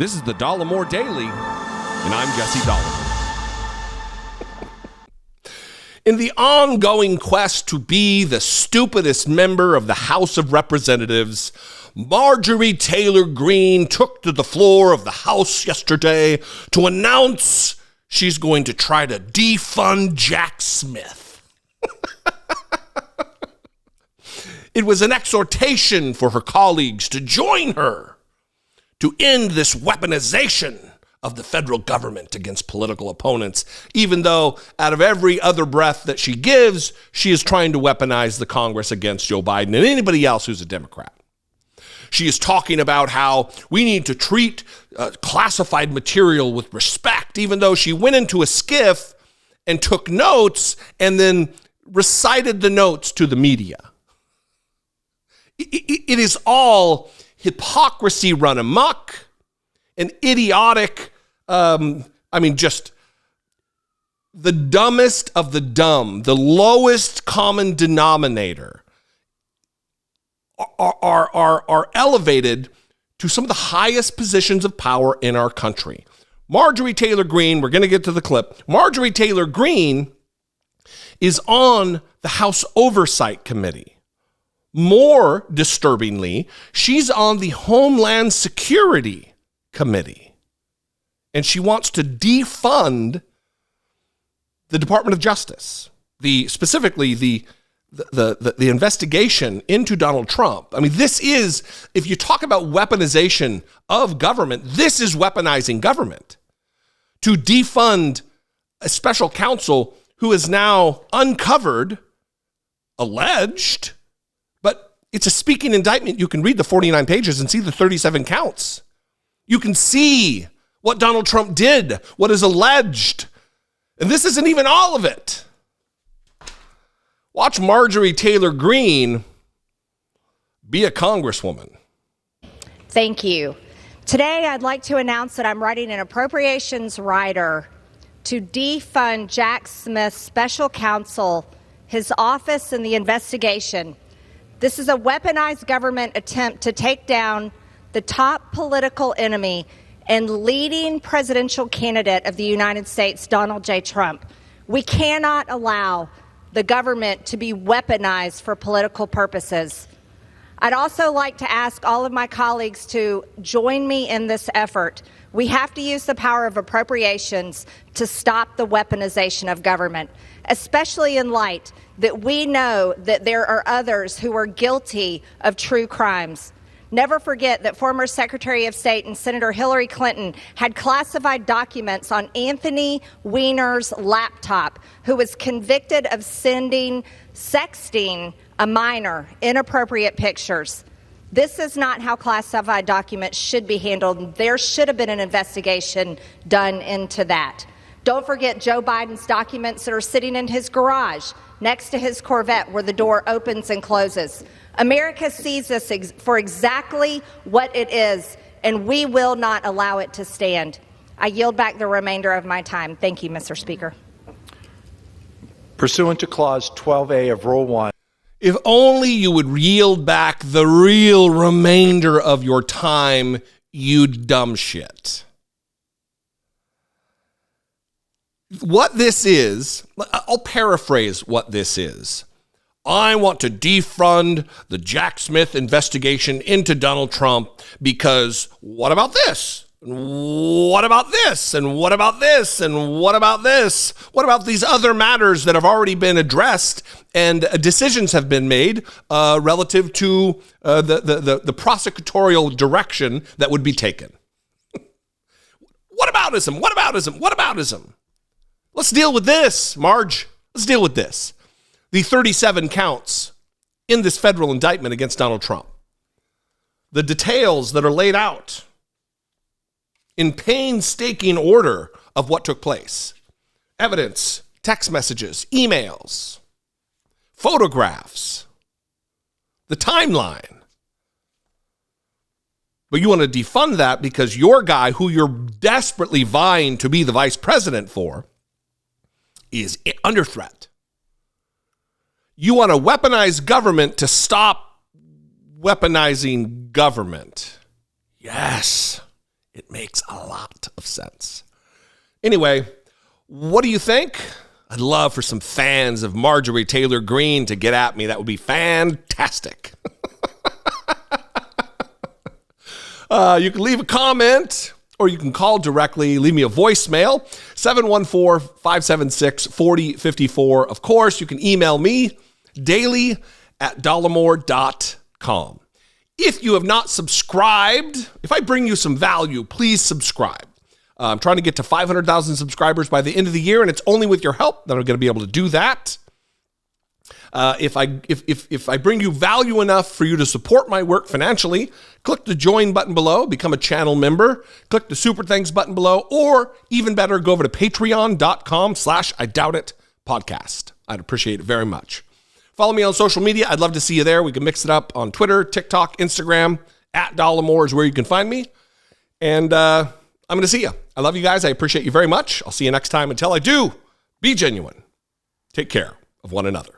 This is the Dollemore Daily, and I'm Jesse Dollemore. In the ongoing quest to be the stupidest member of the House of Representatives, Marjorie Taylor Greene took to the floor of the House yesterday to announce she's going to try to defund Jack Smith. It was an exhortation for her colleagues to join her to end this weaponization of the federal government against political opponents, even though out of every other breath that she gives, she is trying to weaponize the Congress against Joe Biden and anybody else who's a Democrat. She is talking about how we need to treat classified material with respect, even though she went into a skiff and took notes and then recited the notes to the media. It is all hypocrisy run amok and idiotic. Just the dumbest of the dumb, the lowest common denominator are elevated to some of the highest positions of power in our country. Marjorie Taylor Greene, we're going to get to the clip. Marjorie Taylor Greene is on the House Oversight Committee. More disturbingly, she's on the Homeland Security Committee, and she wants to defund the Department of Justice, specifically the investigation into Donald Trump. I mean, this is, if you talk about weaponization of government, this is weaponizing government. To defund a special counsel who is now uncovered, alleged, but it's a speaking indictment. You can read the 49 pages and see the 37 counts. You can see what Donald Trump did, what is alleged. And this isn't even all of it. Watch Marjorie Taylor Greene be a congresswoman. Thank you. Today, I'd like to announce that I'm writing an appropriations rider to defund Jack Smith's special counsel, his office, and the investigation. This is a weaponized government attempt to take down the top political enemy and leading presidential candidate of the United States, Donald J. Trump. We cannot allow the government to be weaponized for political purposes. I'd also like to ask all of my colleagues to join me in this effort. We have to use the power of appropriations to stop the weaponization of government, especially in light that we know that there are others who are guilty of true crimes. Never forget that former Secretary of State and Senator Hillary Clinton had classified documents on Anthony Weiner's laptop, who was convicted of sexting a minor inappropriate pictures. This is not how classified documents should be handled. There should have been an investigation done into that. Don't forget Joe Biden's documents that are sitting in his garage next to his Corvette where the door opens and closes. America sees this for exactly what it is, and we will not allow it to stand. I yield back the remainder of my time. Thank you, Mr. Speaker. Pursuant to Clause 12A of Rule 1. If only you would yield back the real remainder of your time, you dumb shit. What this is, I'll paraphrase what this is. I want to defund the Jack Smith investigation into Donald Trump because what about this? What about this? And what about this? And what about this? What about these other matters that have already been addressed and decisions have been made relative to the prosecutorial direction that would be taken? What aboutism? What aboutism? What aboutism? Let's deal with this, Marge. Let's deal with this. The 37 counts in this federal indictment against Donald Trump. The details that are laid out in painstaking order of what took place. Evidence, text messages, emails, photographs, the timeline. But you want to defund that because your guy, who you're desperately vying to be the vice president for, is under threat. You want to weaponize government to stop weaponizing government. Yes. It makes a lot of sense. Anyway, what do you think? I'd love for some fans of Marjorie Taylor Greene to get at me. That would be fantastic. You can leave a comment or you can call directly. Leave me a voicemail, 714-576-4054. Of course, you can email me, daily@dollemore.com. If you have not subscribed, if I bring you some value, please subscribe. I'm trying to get to 500,000 subscribers by the end of the year, and it's only with your help that I'm going to be able to do that. If I bring you value enough for you to support my work financially, click the join button below, become a channel member, click the super thanks button below, or even better, go over to patreon.com/IDoubtIt podcast. I'd appreciate it very much. Follow me on social media. I'd love to see you there. We can mix it up on Twitter, TikTok, Instagram. @Dollemore is where you can find me. And I'm going to see you. I love you guys. I appreciate you very much. I'll see you next time. Until I do, be genuine. Take care of one another.